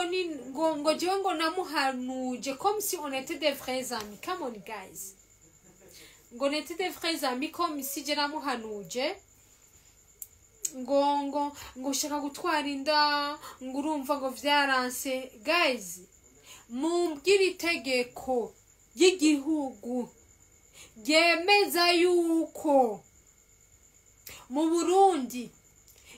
ngo jewe ngo namuhanuje comme si on était des vrais amis. Come on guys, ngo on était des vrais amis comme si je namuhanuje ngo shaka gutwara inda ngo urumva ngo vyaranse. Guys, mumbwira itegeko y'igihugu yemeza yuko mu Burundi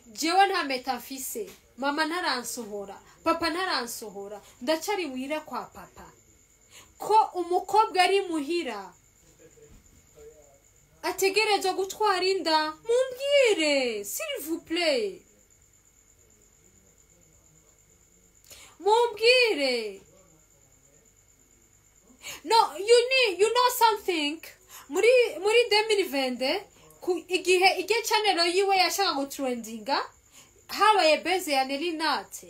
jewe nta metafise, mama ntaransohora, papa ntaransohora, ndacari muhira kwa papa, ko umukobwa ari muhira ategerezwa gutwara inda. Mumbwire s'il vous plaît, mumbwire. No, you know something, muri 2020 igihe channel yiwe yashaka go trendinga habaye beze ya Nelly Nat,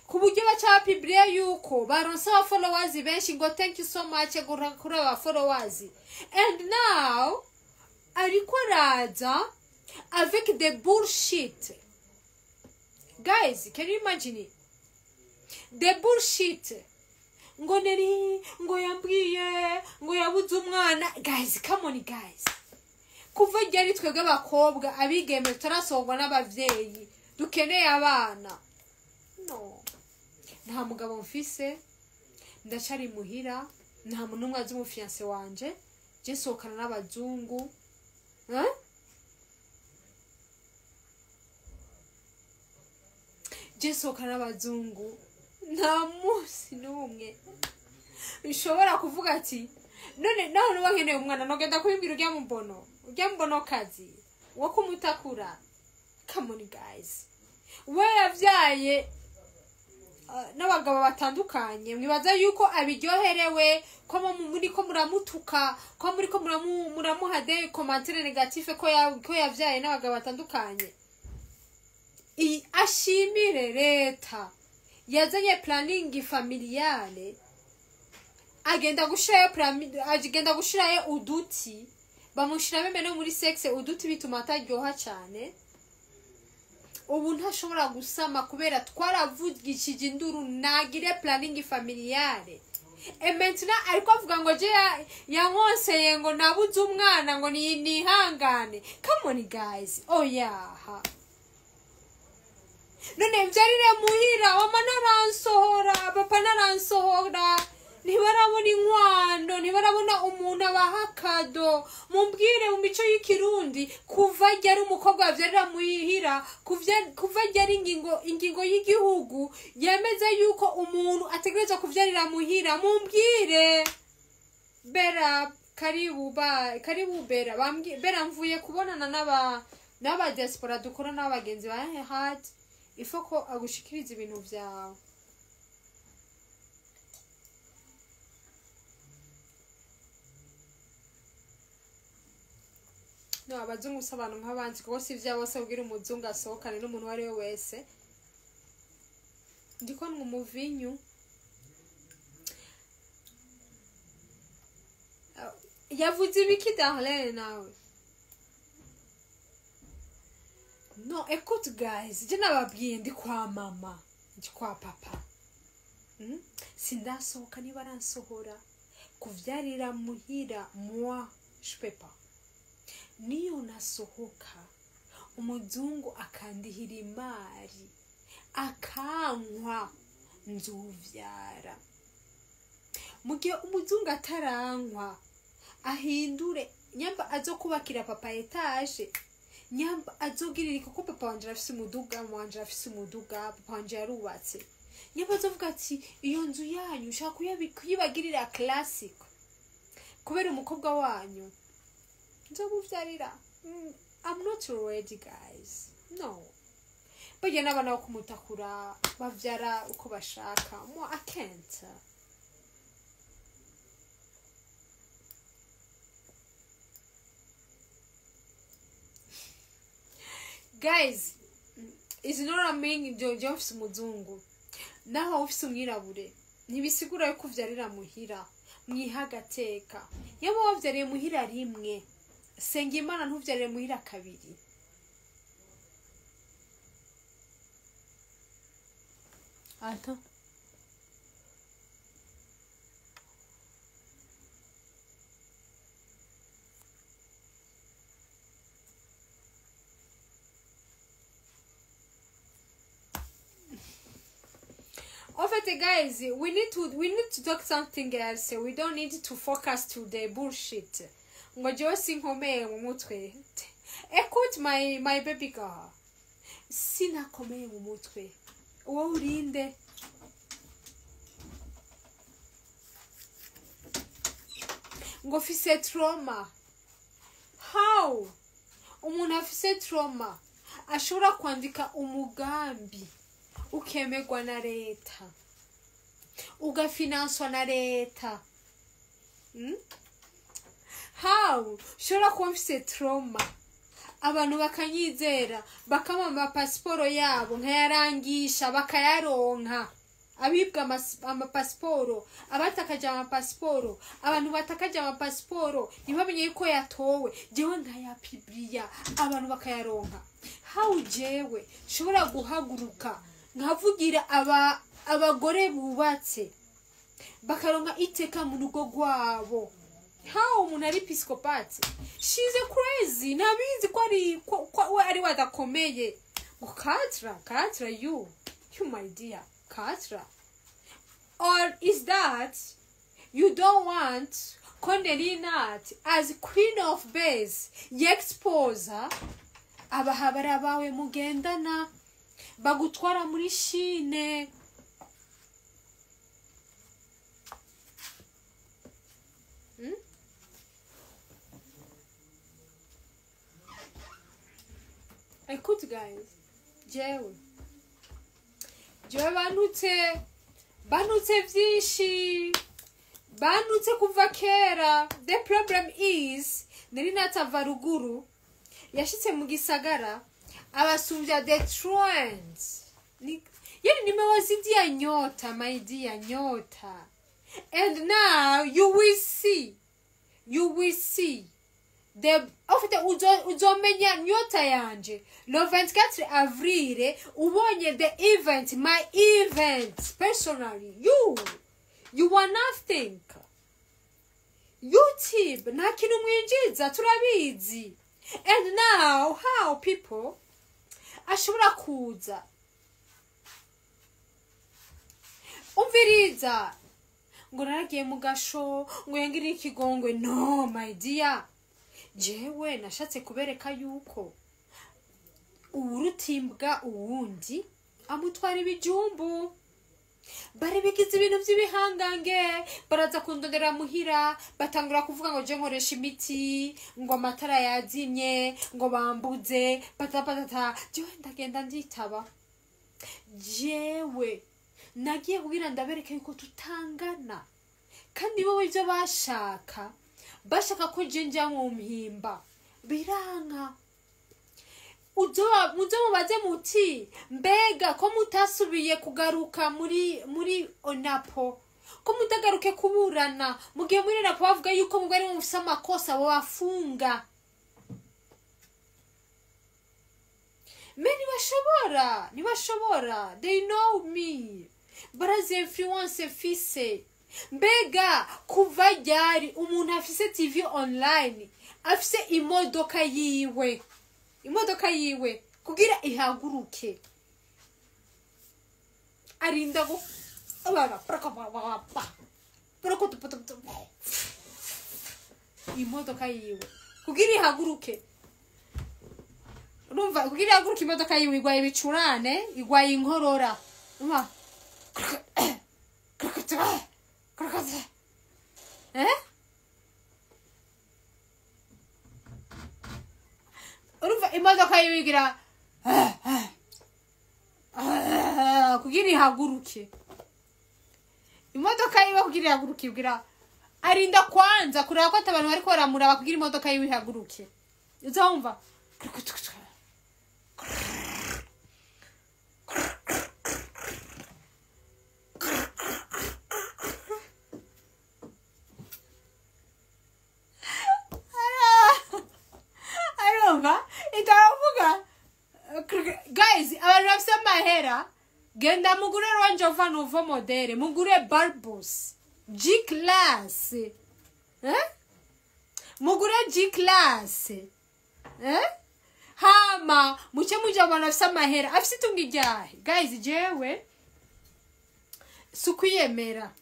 ku buryo bacha publier yuko baronse aba followers benshi, ngo thank you so much kuri aba followers, and now ariko raza avec the bullshit. Guys, can you imagine the bullshit? Ngo Nelly ngo yambwiye ngo yabuze umwana. Guys, come on guys, kuva ryari twebwe abakobwa abigeme tarasorwa n'abavyeyi dukeneye abana? No, nta mugabo mfise, ndacari muhira, nta muntu umwe azi umufiance wanje, je sokana n'abazungu. Je sokana n'abazungu, nta musi n'umwe nshobora kuvuga ati none naho nubankeneye umwana nogenda kubimbira urya mbono kazi wo kumutakura. Come on guys, we yavyaye n'abagabo batandukanye, mwibaza yuko abiryoherewe ko muri ko muramutuka, ko muri ko muramuha des commentaires négatifs ko yavyaye n'abagabo batandukanye? Ashimire leta yazanye planning familiale, agenda gushirayo uduti, bamushira bemene muri sexe, uduti bituma ataryoha cyane. Ubu ntashobora gusama kubera twaravugishije induru nagire planning familiale. Maintenant ariko avuga ngo je yankonseye ngo nabuze umwana ngo nihangane. Come on guys, oh yeah. None mbyarire muhira, mama naransohora, papa naransohora, ntibarabona inkwano, ntibarabona umuntu abahakado. Mumbwire mu mico y'ikirundi kuva ryari umukobwa avyarira muhira, kuva ryari ingingo y'igihugu yemeza yuko umuntu ategerezwa kuvyarira muhira? Mumbwire. Bera karibu bera bera, mvuye kubonana n'aba diaspora dukora n'abagenzi ba hagati, ifoko agushikiriza ibintu vyawe. No, abazungu s'abantu nk'abandi, kuko si vya bose ubwira umuzungu asohokane n'umuntu wari we wese. Ndiko umuvinyu yavuze ibiki Darlene nawe? No, écoute guys, je nababwiye ndi kwa mama, ndi kwa papa. Sindasohoka niba ransohora kuvyarira muhira, moi je peux pas. Niyo nasohoka umuzungu akandihira imari akankwa, nzuvyara. Mugihe umuzungu atarankwa ahindure, nyamba azokubakira papa etage, nyamba azogirira kuko papa wanje afise umuduga, wanje afise umuduga, papa wanje yarubatse. Nyamba azovuga ati iyo nzu yanyu ushaka kuyibagirira classic kubera umukobwa wanyu nzobuvyarira. I'm not ready guys, no. Bajya n'abana bo kumutakura bavyara uko bashaka. Mo I can't. Guys, it's not a mean Jobs muzungu. Naho ofisi umwirabure nibisigura yo kuvyarira muhira, mwihagateka. Yaba wavyariye muhira rimwe, senga Imana ntuvyarire muhira kabiri. Ata Ofete guys, we need to talk something else. We don't need to focus to the bullshit. Ngo jewe sinkomeye mu mutwe. Écoute my baby girl. Sinakomeye mu mutwe. Uwo urinde. Ngo fise trauma. How? Umuntu afise trauma ashobora kwandika umugambi ukemegwa na leta ugafinanswa na leta. How? Shobora kuba mfise trauma abantu bakanyizera bakamama pasiporo yabo nkayarangisha bakayaronka abibwa amapasiporo abatakaje amapasiporo abantu batakaje amapasiporo ntibamenye yuko yatowe jewe nkayapiblia abantu bakayaronka. How jewe shobora guhaguruka nkavugira abagore bubatse bakaronka iteka mu rugo rwabo? How umuntu ari psychopath? She's a crazy. Nabizi ko ari wadakomeye. Katra you my dear. Katra. Or is that you don't want Nelly Nat as queen of base yexposa abahabara bawe mugendana bagutwara muri shine? Écoute guys, jewe banutse vyinshi, banutse kuva kera. The problem is Nellynatt ava ruguru yashitse mu gisagara abasumbya the trends. Yani nimewazidia nyota, my dear, nyota. And now you will see the ofite uzomenya nyota yanje le 24 avril ubonye the event, my event personally. You are nothing. YouTube na kintu mwinjiza turabizi. And now how people ashobora kuza umviriza ngo naragiye mu gasho ngo yangire ikigongwe? No my dear, jewe nashatse kubereka yuko urutimbwa uwundi amutwara ibijumbu. Bari bigize ibintu by'ibihangange, baraza kundondera muhira batangura kuvuga ngo je nkoresha imiti, ngo amatara yazimye, ngo bambuze patapatata. Jewe ndagenda nditaba. Jewe nagiye kugira ndabereka yuko tutangana, kandi bo ibyo bashaka ko je njya mu mpimba biranka. Mubaze muti mbega ko mutasubiye kugaruka muri onapo, ko mutagaruke kuburana mugiye muri onapo bavuga yuko mugari mu mufisa amakosa bo bafunga. Meni bashobora, they know me, barazi influence fise. Mbega kuva ryari umuntu afise TV online afise imodoka yiwe kugira ihaguruke arinda go imodoka yiwe kugira ihaguruke? Urumva kugira ihaguruke imodoka yiwe igwaye bicurane, igwaye inkorora. Urumva urumva imodoka yiwigira kugira ihaguruke. Imodoka yiwe kugira ihaguruke ibwira arinda kwanza kureba ko abantu bari koramura kugira imodoka yiwe ihaguruke. Uzumva itavuga guys, abantu bafite amahera genda mugure Range Rover Nouveau modele, mugure Barbus G-Class, mugure G-Class, muche muja abantu bafite amahera afite tungi ryahe. Guys, jewe sukuyemera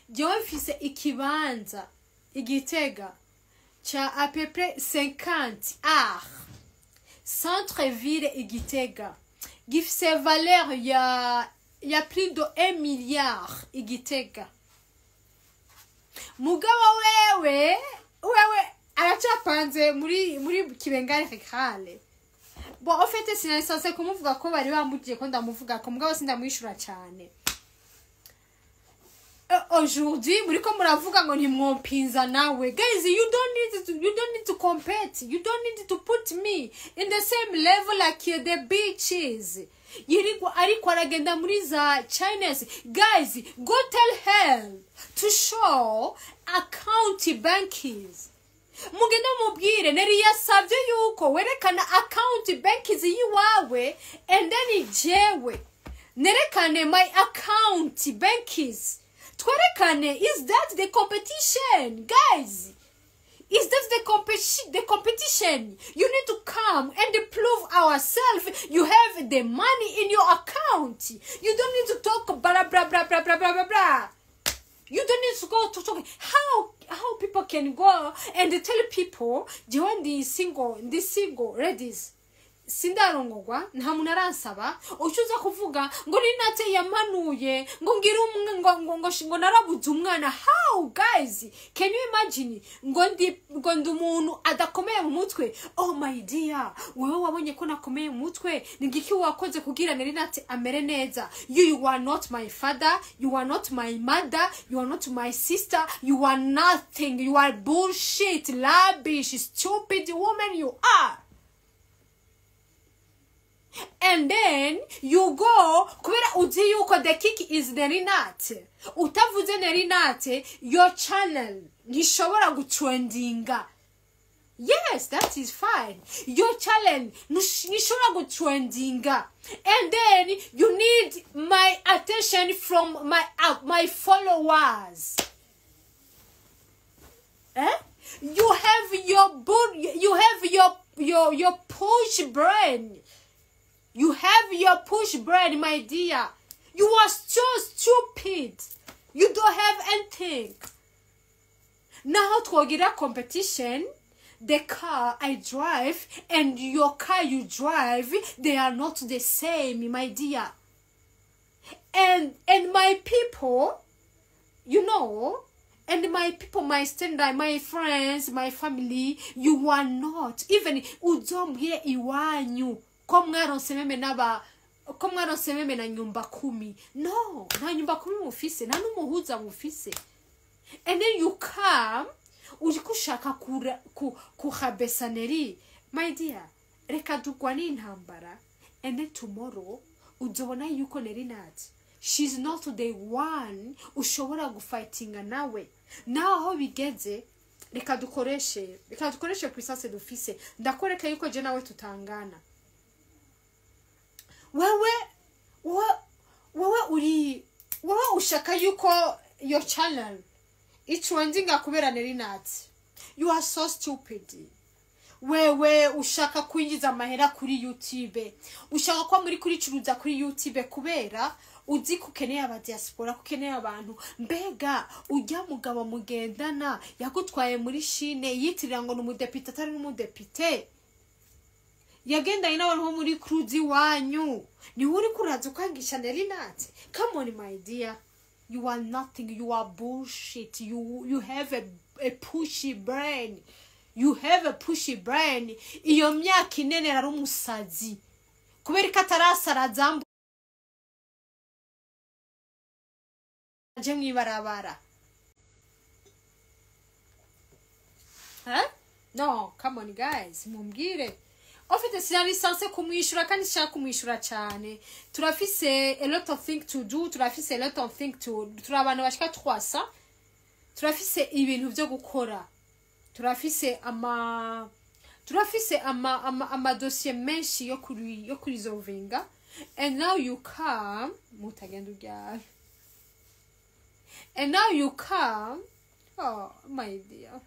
jewe mfise ikibanza igitega cha à peu près 50 ar centre ville igitega gifise valeur ya plus de 1 milliard igitega mugabo wewe aracapanze muri kibengare kale bon en fait c'est censé kumuvuga ko bari bamugiye ko ndamuvuga ko mugabo sindamwishura cyane aujourd'hui muri ko muravuga ngo ntimwompinza nawe guys, you don't need to compete, you don't need to put me in the same level like the bitches yirigwa ariko aragenda muri za Chinese. Guys, go tell her to show account bankies. Mugenda mubwire Nelly yasabye yuko werekana account bankies yiwawe and then jewe nerekane my account bankies. Is that the competition, guys? Is that the competition? You need to come and prove ourselves. You have the money in your account. You don't need to talk blah blah blah blah blah blah blah. You don't need to go to talk. How people can go and tell people join the single ladies. Sindarongogwa nta muntu aransaba ucuza kuvuga ngo Nellynatt yamanuye ngo ngira ngo narabuze umwana. How, guys? Can you imagine ngo ndi umuntu adakomeye mu mutwe? Oh my dear, wewe wabonye ko nakomeye mu mutwe nigiki wakoze kugira Nellynatt amere neza? You are not my father, you are not my mother, you are not my sister, you are nothing, you are bullshit, rubbish, stupid woman you are. And then you go kubera uzi yuko the kick is Nellynatt. Utavuze Nellynatt, your channel nishobora gutrendinga. Yes, that is fine. Your channel nishobora gutrendinga. And then you need my attention from my followers. You have your push brain. You have your push brain, my dear. You are so stupid. You don't have anything. Now to get a competition, the car I drive and your car you drive, they are not the same, my dear. And my people, you know, and my people, my standard, my friends, my family, you are not. Even uzombye iwanyu. Kom mwaronsememe na nyumba 10. No, na nyumba 10 mufise, na numuhuza mufise. And then you come, ujikushaka kuhabesa Nelly. My dear, reka dugwane intambara. And then tomorrow, uzobona yuko Nellynatt, she's not the one ushobora gufightinga nawe. Now aho bigeze, reka dukoreshe puissance dufise. Ndakoreka yuko je nawe tutangana. Wewe ushaka yuko your channel itrendinga kubera Nellynatt. You are so stupid. Wewe ushaka kwinjiza amahera kuri YouTube. Ushaka kwa muri kuricuruza kuri YouTube kubera uzi kukeneye aba diaspora, kukeneye abantu. Mbega ujya mugabo mugendana yagutwaye muri Chine yitirira ngo numudepite atari numudepite. Yagenda ina nko muri cruise wanyu ni uri kuraza ukangisha Nellynatt. Come on, my dear, you are nothing, you are bullshit. You have a pushy brain. You have a pushy brain. Iyo myaka inene ari umusazi kubera katarasara zambu je mwibarabara. No, come on guys, mumbwire. En fait, sinari sanse kumwishura kandi shaka kumwishura cyane. Turafise a lot of things to do, turafise a lot of things to turabana bashika 300. Turafise ibintu byo gukora. Turafise ama dossier menshi yo kuri zovinga. And now you come mutagenda ubyara. And now you come, oh my dear.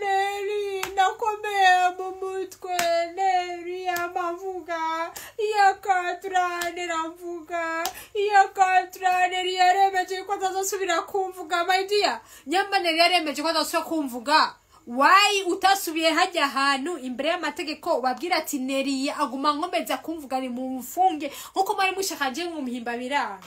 Nelly nakomeye mu mutwe Nelly amavuga yakatrane ramvuga yakatrane yaremeje ko atazosubira kumvuga my dear nyamba Nelly yaremeje ko atazosubira kumvuga why utasubiye hajya ahantu imbere y'amategeko babwira ati Nelly aguma nkomeza kumvuga ni mu mfunge nkuko bari mushakaje mu muhimba birana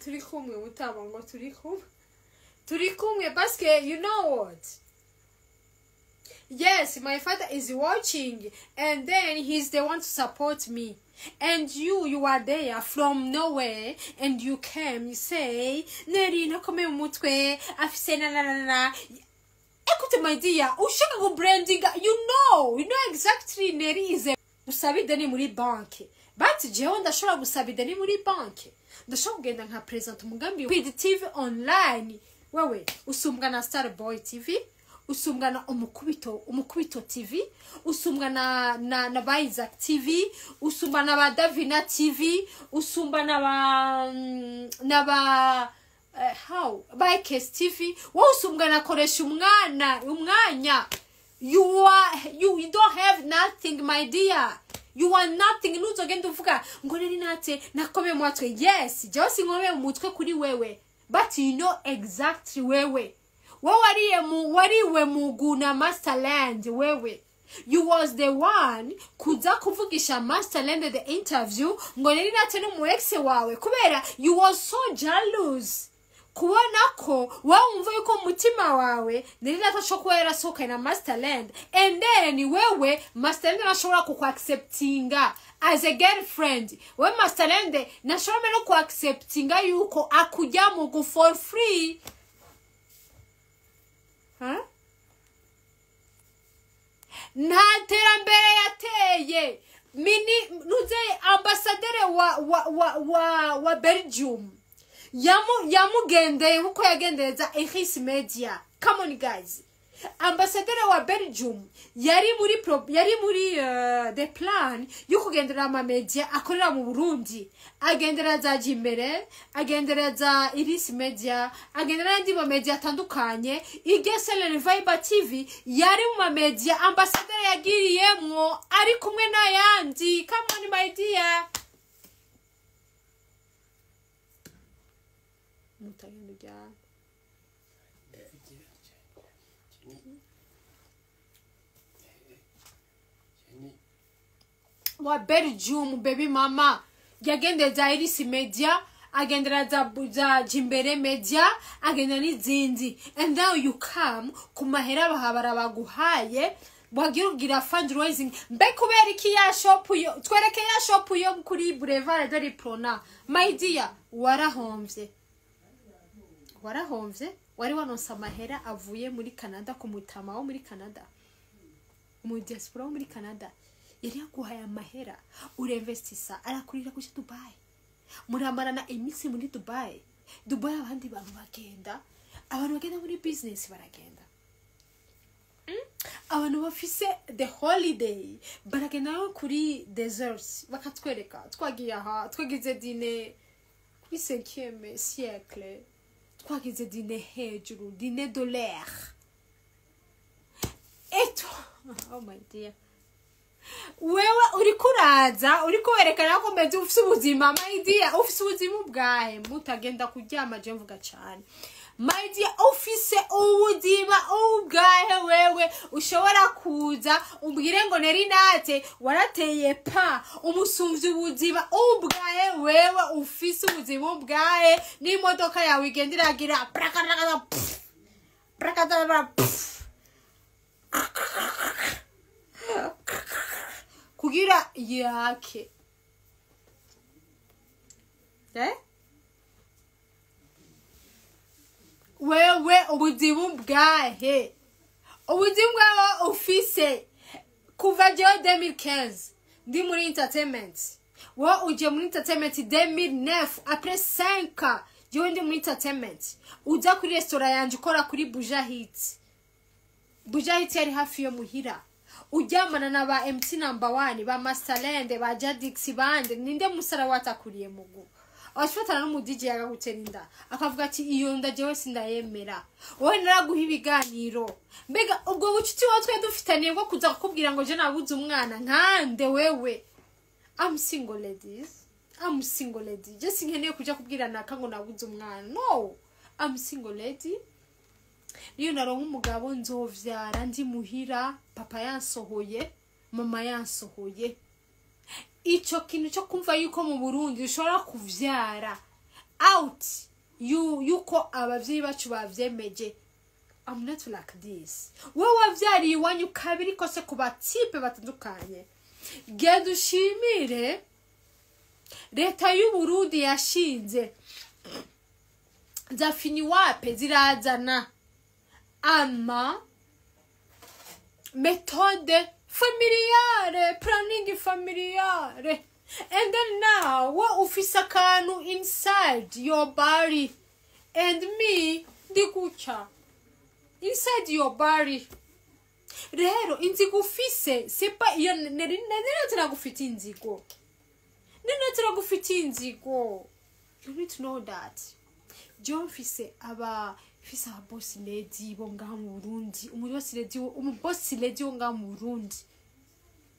turi kumwe utabango turi kumwe parce que you know what yes my father is watching and then he's the one to support me and you are there from nowhere and you came you say Nelly nakomeye mu mutwe afise na écoute my dear ushaka go branding you know exactly Nelly is usabide ni muri banke but jewe ndashobora gusabide ni muri banke ndashobora kugenda nka present umugambi with TV online wewe usumbwa na Star Boy TV usumbwa na umukubito TV usumbwa na ba Isaac TV usumbwa na ba Davina TV usumbwa na ba by Case TV wowe usumbwa na koresha umwanya you don't have nothing my dear. You are nothing. Nuzogenda uvuga ngo Nelly Nat nakomeye mu mutwe. Yes, just ngomeye mu mutwe kuri wewe. But you know exactly wewe. Wariwe muguna Masterland wewe. You was the one kuza kuvugisha Masterland the interview ngo Nelly Nat n'umu ex wawe kubera you was so jealous. Kubona ko wumva yuko mutima wawe Nelly Nat ashobora yarasohoka na Masterland and then wewe Masterland ashobora kuacceptinga as a girlfriend we Masterland nashobora no kuacceptinga yuko akujya mu go for free na terambere yateye mini nuze ambassadeur wa Belgium yamugendeye uko yagendeza Hosy Media. Come on guys, ambassadeur wa Belgium yari muri the plan yo kugendera ama media akorera mu Burundi agendera za Jimbere agendera za Hosy Media agendera ndi ma media atandukanye igesele Viber TV yari mu media ambassadeur yagiriyemwo ari kumwe na yandi. Come on my dear. Wa Belgium baby mama yagendeza Hosy Media agendera za Jimbere Media agendera n'izindi and now you come kumahera bahabara baguhaye bagirugira fundraising mbe kubera iki ya shop yo twereke ya shop yo kuri Boulevard de Prona my dear warahomvye wari wanonsa amahera avuye muri Canada ku mutama wo muri Canada mu diaspora wo muri Canada yari yaguhaye amahera urinvestisa arakurira ku Dubai murambara na emisi muri Dubai abandi bantu bagenda muri business baragenda abantu bafise the holiday baragenda kuri deserts bakatwereka twagiye aha twagize dîner kuri 5e siècle twagize dîner hejuru dîner de l'air et oh my dear wewe uri kuwerekana ko mbeze ufise ubuzima my dear ufise ubuzima bwahe mutagenda kuryama je mvuga cyane my dear ufise ubuzima ubwahe wewe ushobora kuza umbwire ngo Nelly Nat warateye pa umusumvye ubuzima ubwahe wewe ufise ubuzima ubwahe n'imodoka yawe igendiragira brakadara kugira yake wewe ubuzima bwahe ufise kuva je 2015 ndi muri entertainment wa uje muri entertainment 2009 après 5 ans jewe ndi muri entertainment uza kuri restaurant yanje ukora kuri Buja Hits yari hafi yo muhira ujyamana na ba MC number 1 ba Masterland ba Jadix bande ninde musara watakuriye mugu ashfatana no mu DJ yagagutera inda akavuga ati iyo nda jewe sindayemera wowe naraguha ibiganiro mbega ubwo bucuti watwe dufitaniye bwo kuza kukubwira ngo je nabuze umwana nkande wewe I'm single ladies just nkeneye kuja kubwira naka ngo nabuze umwana no I'm single lady niyo naronka umugabo nzovyara ndi muhira papa yansohoye mama yansohoye ico kintu cyo kumva yuko mu Burundi ushobora kuvyara out yuko abavyeyi bacu bavyemeje I'm not like this wewe wavyari iwanyu kabiri kose kuba type batandukanye genda ushimire leta y'u Burundi yashinze zafini wape zirazana ama méthode familiare, planning familiare. And then now, what ufisa kanu inside your body? And me, dikucha. Inside your body. Rero, inzigo ufise, sepa, nene gufiti inzigo. Nene gufiti inzigo. You need to know that. John fise aba fisa boss lady bo ngaha mu Burundi boss lady wo ngaha mu Burundi.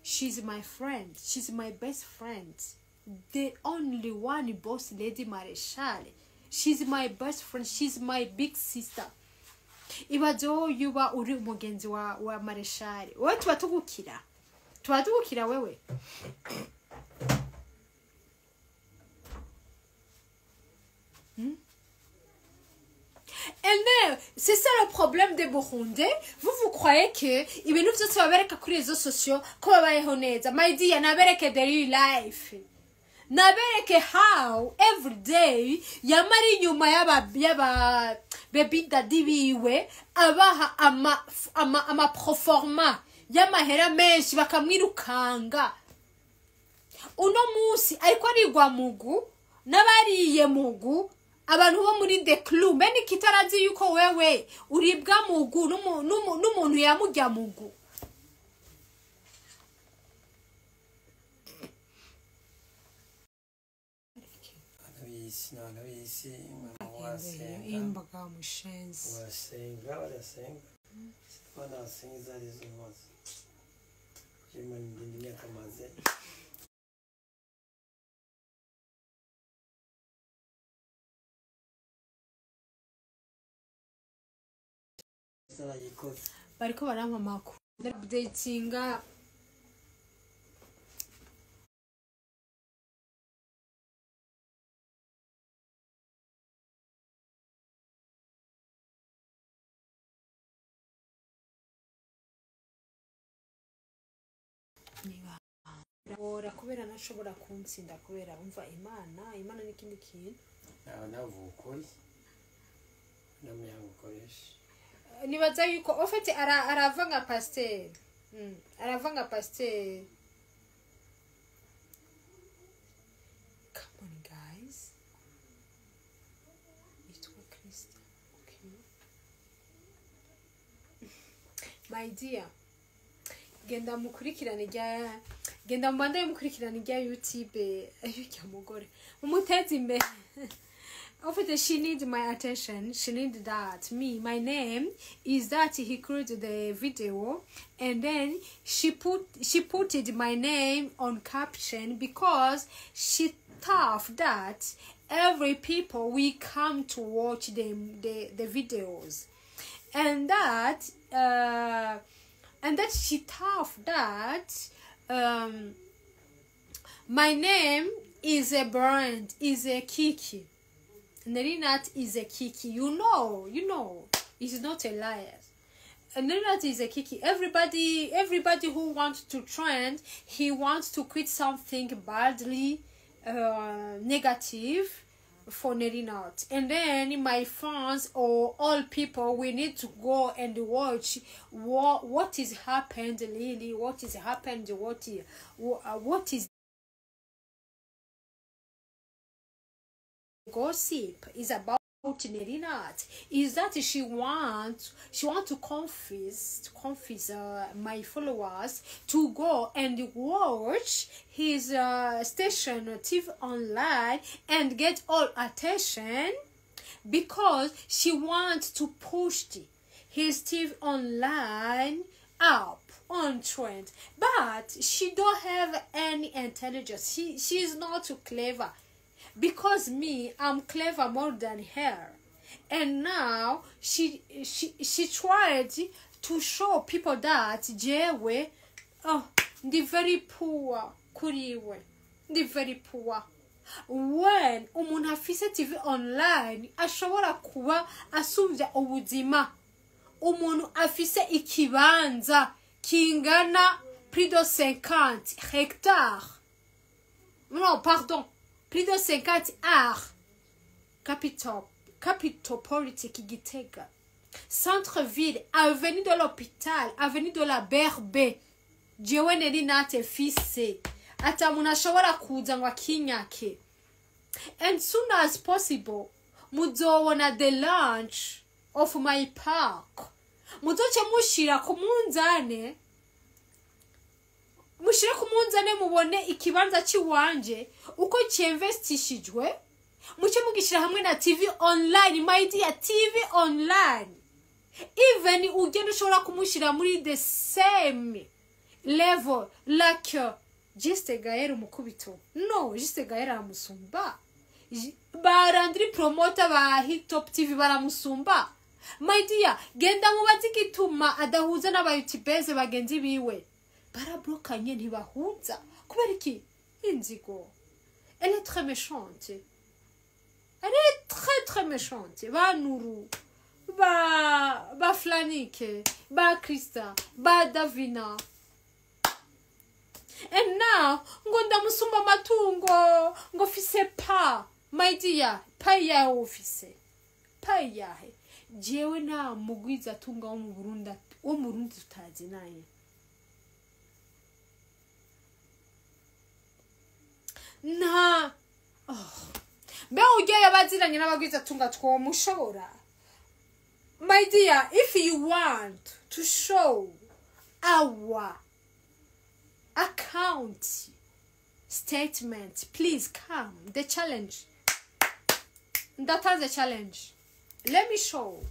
She's my friend, she's my best friend, the only one boss lady Marshall. She's my best friend, she's my big sister. Ibazo yuba uri umugenzi wa Marshall wowe tubatugukira wewe. And c'est ça le problème des Burundais. Vous croyez que ibintu byose babereka kuri réseaux sociaux ko babayeho neza? My dear, nabereke the real life. Nabereke how every day yamari nyuma yaba baby daddy biwe abaha ama proforma yamahera menshi bakamwirukanga. Uno musi ariko arigwa mugu nabariye mugu abantu bo muri the club bene kitarazi yuko wewe uribwa mugu n'umuntu yamujya mugu. Anabisi imbaga mushenzi warasenga bana sinza arizo maze jema ndindi yakamaze bariko barampamako updatinga ora kubera nashobora kuntsinda kubera umva imana n'ikindi kintu navukoye namyangukoresha nibaza yuko ofete aravanga pasteur aravanga pasteur. Come on guys, it's what Christian. Okay my dear, genda mbanda mukurikirane rya YouTube ayujya mugore umutezi imbere. Often she needs my attention, she needs that my name is that he created the video, and then she put my name on caption because she thought that every people will come to watch the videos, and that she thought that my name is a brand, is a Kiki. Nelly Nat is a Kiki. You know, it's not a liar. Nelly Nat is a Kiki. Everybody who wants to trend, he wants to quit something badly negative for Nelly Nat. And then my fans or all people, we need to go and watch what is happened really, what is happened, what is gossip is about Nelly Nat is that she wants to convince my followers to go and watch his station TV online and get all attention because she wants to push his TV online up on trend, but she don't have any intelligence. She's not too clever. Because me, I'm clever more than her, and now she tried to show people that jewe, the very poor kuriwe, the very poor. When umuntu afise TV online ashobora kuba asumvya ubuzima, umuntu afise ikibanza kingana plus de 50 hectares. Non, pardon. Plus de 50 arts. Capital politique Gitega. Centre-ville, avenue de l'hôpital, avenue de la Berbe. Jewe Nelly Nat fise. Ata munashobora kuza ngo akinyake. And soon as possible, muzobona the launch of my park. Muzoce mushira ku munzane. Mushire ku munzane mubone ikibanza ciwanje uko cyinvestishijwe muce mugishira hamwe na TV online, my dear, TV online. Even ugenda ushobora kumushira muri the same level like Juste Gaël umukubito. No, Juste Gaël aramusumba. Barandri promoter ba Hit Top TV baramusumba. My dear, genda mubazi gituma adahuza n'abayutibeze bagenzi biwe. Barablokanye ntibahuza kubera iki inzigo. Elle est très méchante. Elle est très méchante. Ba Nuru, ba Flanike, ba Krista, ba Davina. And now ngo ndamusumba matungo ngo fise pa. My dear, pa ya office. Pa yahe. Jewe na mugwiza tunga wo mu Burundi tutazi naye. Na be ugeye baziranye n'abagwiza tunga two mushobora. My dear, if you want to show our account statement, please come. The challenge. That is the challenge. Let me show.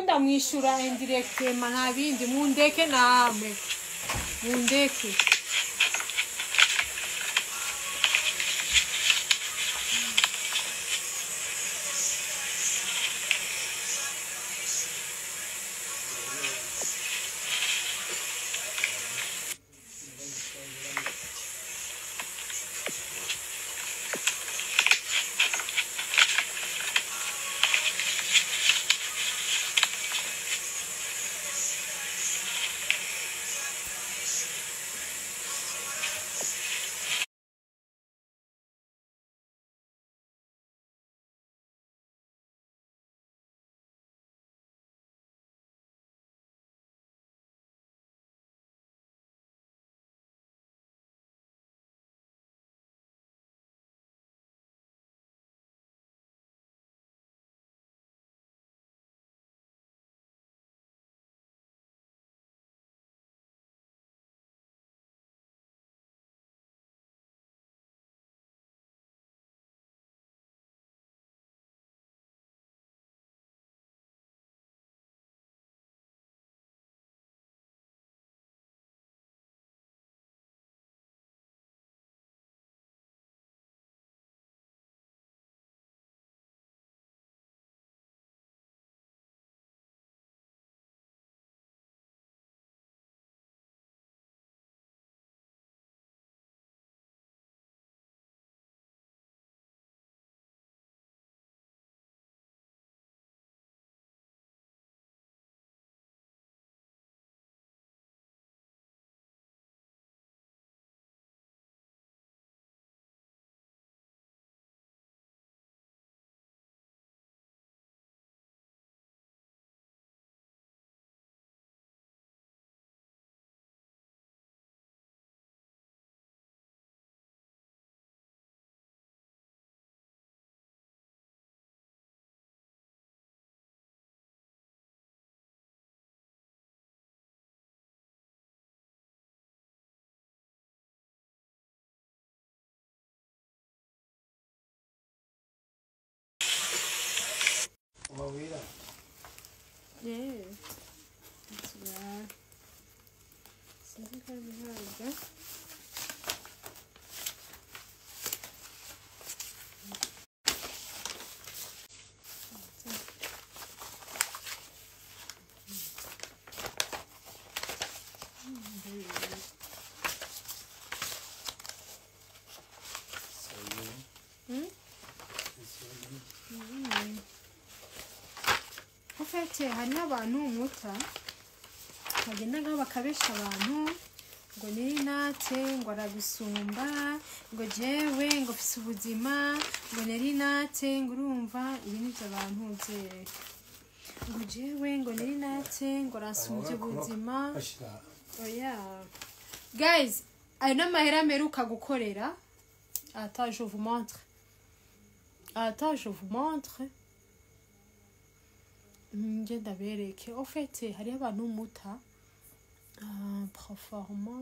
Ndamwishura indirect manabindi mundeke namwe mundeke wira. Yeah. That's right. Sinzi ko bihaga. Ufite hari abantu umuta bagenda ngo bakabesha abantu ngo Nellynatt ngo arabisumba ngo jewe ngo fise ubuzima ngo Nellynatt ngo urumva ibintu by'abantu byere ngo jewe ngo Nellynatt ngo rasumvye ubuzima. Oya guys ayo n'amahera meruka gukorera. Attends, je vous montre. Ngenda bereke. Au fait, hari abantu muta proforma.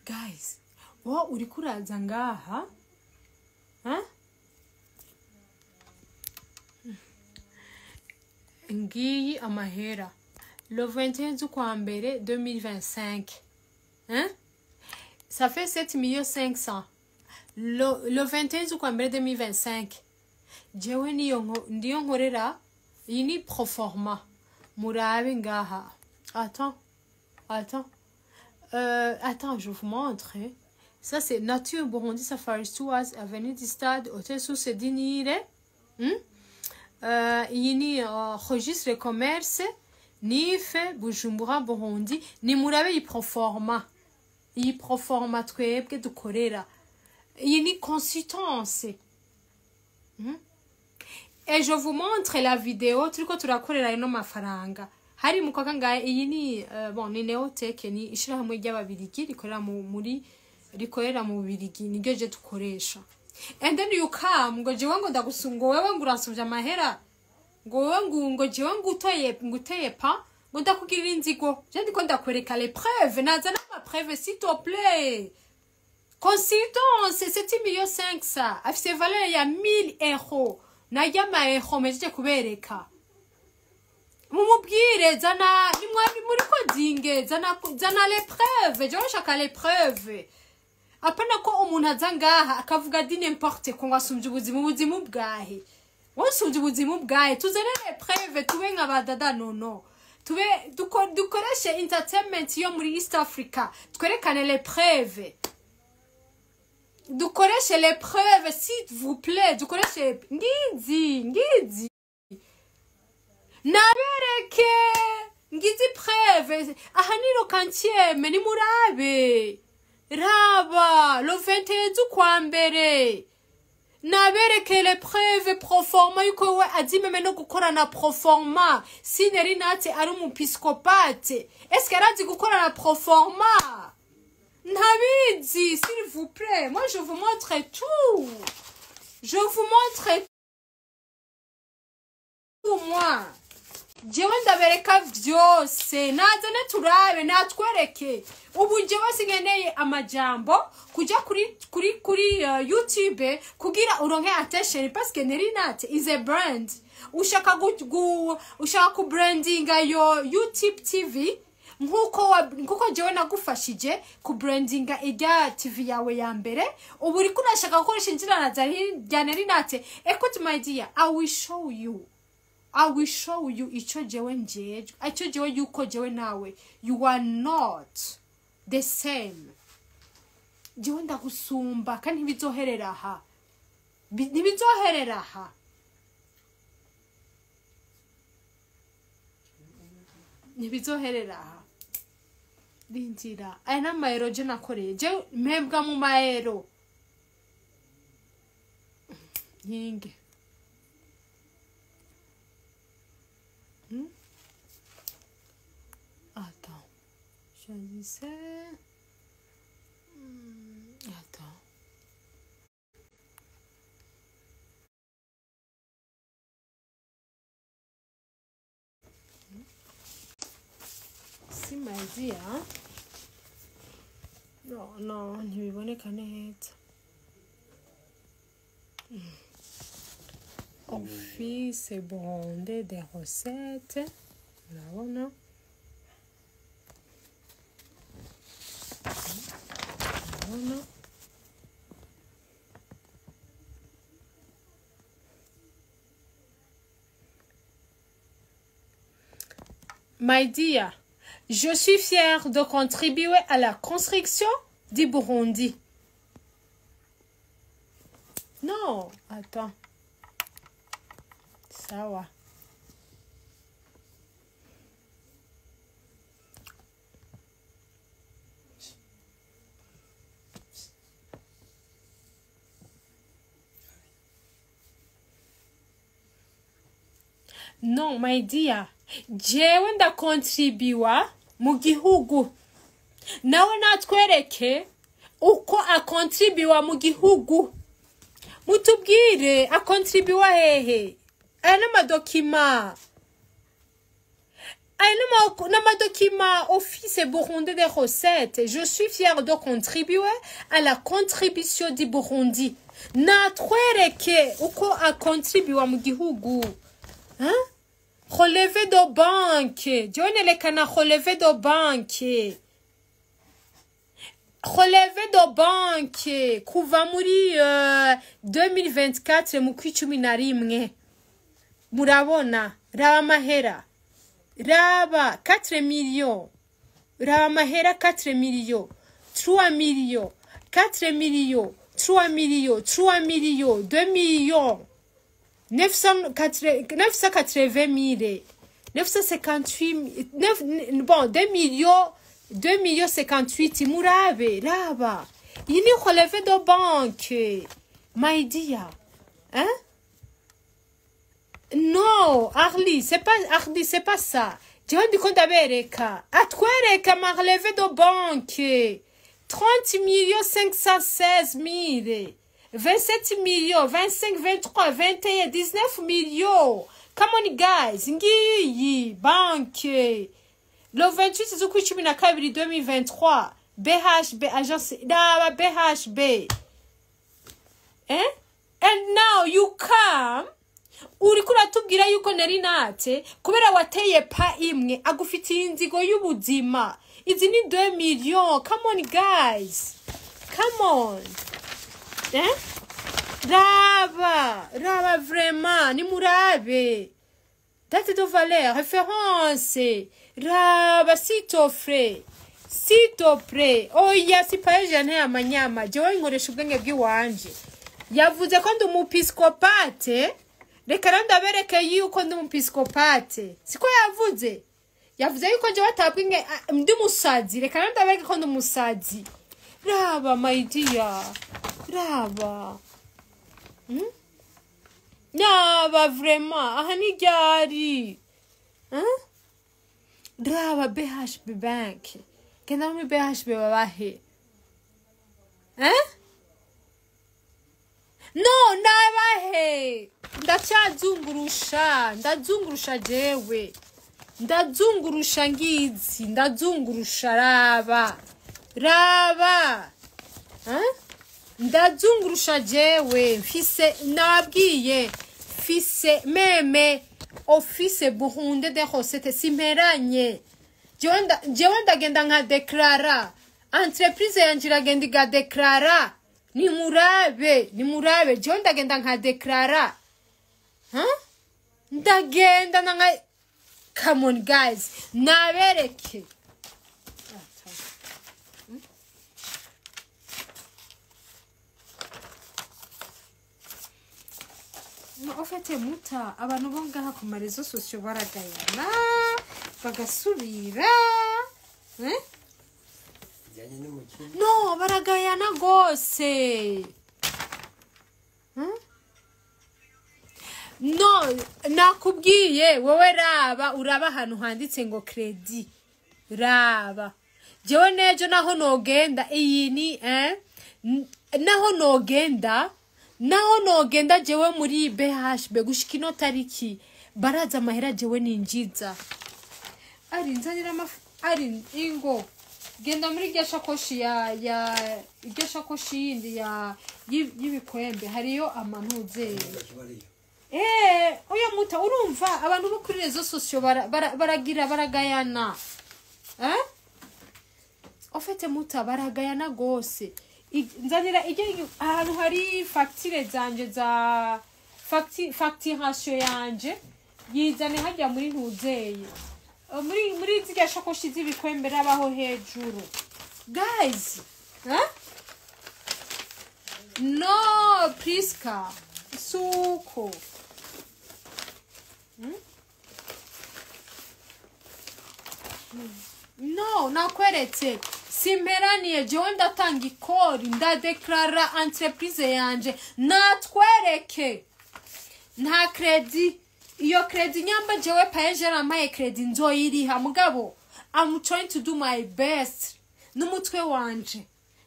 Guys, wo uri kuraza ngaha? Ngiyi amahera. Le 21 z'ukwa mbere 2025. Ça fait 7,500,000. Le 21 z'ukwa mbere 2025. Jewe ndiyo nkorera iyi ni proforma. Murabe ngaha. Attends, je vous montre. Ça c'est Nature Burundi Safari Tours, Avenue du Stade, Hôtel sous Sedinire. Iyi ni registre commerce Nife Bujumbura Burundi. Ni murabe iyi proforma twebwe dukorera. Iyi ni consultance. Et je vous montre la vidéo turiko turakorera ino mafaranga. Hari mukaka ngaye iyi ni ni Neotech ni ishirahamwe ry'ababirigi rikorera mu Birigi niryo je dukoresha. And then you come ngo jewe ngo ndagusungo wewe ngo uransuvya amahera ngo wewe ngo jewe nguteye pa ngo ndakugirira inzigo je ndiko ndakwereka les preuves nazana ma preuve s'il te plaît. Consultance 7,500,000 afise valeur ya 1,000 euros na yama euro meje kubereka. Mumubwire zana nimwari muri kodinge zana les preuves je nshaka les preuves. Apana ko umuntu azangaha akavuga di n'importe ko ngasumje ubuzima bwahe. Wonsumje ubuzima bwahe tuzane les preuves tube nk'abadada no. Tube dukoreshe entertainment yo muri East Africa. Twerekane les preuves. Dukoreshe les preuves s'il vous plaît. Dukoreshe ngizi. Nabereke ngizi preuve ahaniro kantieme ni murabe raba lo 21 z'ukwa mbere nabereke les preuves proforma yuko we azi meme no gukora na proforma si Nellynatt ari umupiskopate est-ce qu'elle a dit gukora na proforma ntabizi s'il vous plaît moi je vous montre tout moi jewe ndabereka vyose nazane turabe natwereke ubu jewe singeneye amajambo kuja kuri YouTube kugira uronke attention parce que Nellynatt is a brand ushaka ku brandinga yo YouTube TV nkuko jewe nagufashije ku brandinga ijya TV yawe ya mbere ubu uri kunashaka gukoresha inzira na Nellynatt. Écoute my dear, I will show you icho jewe njeje icho jewe yuko jewe nawe you are not the same. Jewe ndagusumba kandi ntibizoherera aha Lindira aya n'amayero je nakoreye je mpembwa mu mayero nyinge. Attends, je disais attends. Si my dear. Non, ntibiboneka neza. Office bondé des recettes. Urabona? My dear, je suis fière de contribuer à la construction du Burundi. Non, attends. Sawa. Non, my dear. Jewe ndakontribiwa mu gihugu. Nawe natwereke uko akontribiwa mu gihugu. Mutubwire akontribiwa hehe. Aya n'amadokima. Office burundais des recettes. Je suis fière de contribuer à la contribution du Burundi. Natwereke uko akontribiwa mu gihugu. Hein? Relevé de banque. John Elekana relevé de banque. Relevé de banque. Kuva muri 2024 mu kwicumi na rimwe. Murabona. Raba mahera. Raba 4 millions. Raba mahera 4 millions. 3 millions. 4 millions. 3 millions. 3 millions. 2 millions. 980 000, 958 bon 2 millions 58 murabe raba il est relevé de banque my dear hein non Arlie c'est pas ça je dis qu'on d'abereka atwereka ma relevé de banque 30 516 000 27 millions, 25, 23, 21, 19 millions. Come on, guys. Ngiyi, banque. Le 28 z'ukwicumi na kabiri 2023. BHB, agence, BHB. Eh? And now you come. Urikura tubwira yuko Nellynatt, kubera wateye pa imwe, agufitiye inzigo y'ubuzima. Izi ni 2 millions. Come on, guys. Come on. Eh? Raba vraiment, ni murabe. Date de valeur, référence. Raba, s'il te plaît. Oh, ya si paye jane amanyama. Jewe nkoresha ubwenge bw'iwanje. Yavuze ko ndi umupiskopate. Reka ndabereke yuko ndi umupiskopate. Siko yavuze. Yavuze yuko jewe atabwenge ndi musazi. Reka ndabereke ko ndi umusazi. Raba, my dear. Raba. Nyaba vraiment aha ni ryari draba BHB bank kenda muri BHB babahe no nabahe ndazungurusha jewe ndazungurusha ngizi ndazungurusha raba ndazungurusha jewe mfise nabwiye fise meme office buhunde de recette simperanye jewe ndagenda nka declara entreprise yanje iragenda igadeclara nimurabe jewe ndagenda nka declara ndagenda nka come on guys nabereke ofete muta abantu bo ngaha ku marezo sosio baragayana bagasubira no baragayana gose no nakubwiye wowe uraba ahantu handitse ngo credit raba jewe nejo naho nogenda iyi ni naho nogenda jewe muri BHB gushika ino tariki baraza amahera jewe ninjiza ari nzanira ari ingo genda muri gashakoshi ya gashakoshi yindi yibikwembe hariyo amanuze oya muta urumva abantu bo kuri rezo sosio baragayana ofete muta baragayana gose nzanira ahantu hari facture zanje za facturation yanje yizane hajya muri ntuzeye muri zirya shakoshi z'ibikwembe rabaho hejuru guys no Priska suko no nakweretse simperaniye jewe ndatanga ikori ndadeklara entreprise yanje natwereke nta credit iyo credit nyamba jewe paeje ramaye credit nzoyiriha mugabo I'm trying to do my best n'umutwe wanje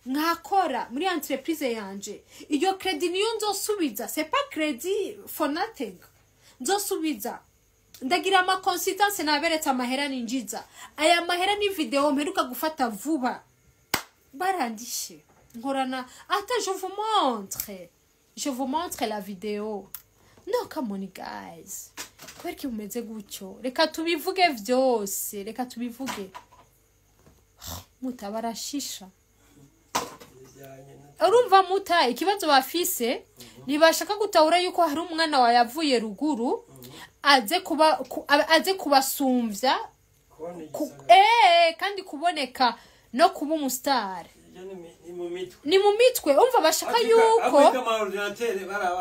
nkakora muri entreprise yanje iyo credit niyo nzosubiza c'est pas credit for nothing nzosubiza ndagira ama consultance naberetse amahera ninjiza aya mahera ni video mperuka gufata vuba barandishe nkorana ata je vous montre la vidéo no come on guys kwereke umeze gutyo reka tubivuge vyose reka tubivuge muta barashisha urumva muta ikibazo bafise nibashaka gutahura yuko hari umwana wayavuye ruguru aze kubasumvya kandi kuboneka no kuba umustar ni mu mitwe umva bashaka yuko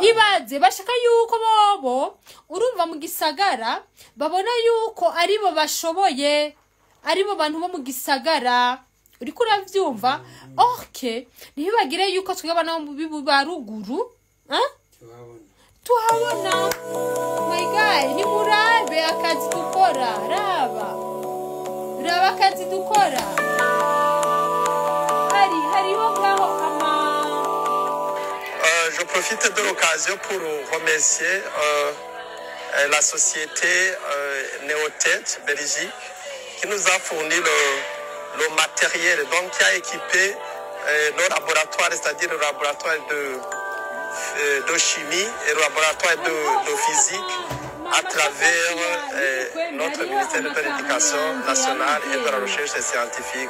ibaze bashaka yuko bobo urumva mu gisagara babona yuko aribo bashoboye aribo bantu bo mu gisagara uri kuravyumva okay ntibagire yuko twebana mu bibu baruguru tuhabona my guy ni murabe akazi dukora raba akazi dukora je profite de l'occasion pour remercier la société Nellynatt Belgique qui nous a fourni le matériel, donc qui a équipé nos laboratoires, c'est-à-dire le laboratoire de chimie et le laboratoire de physique à travers notre ministère de l'Éducation nationale et de la recherche scientifique.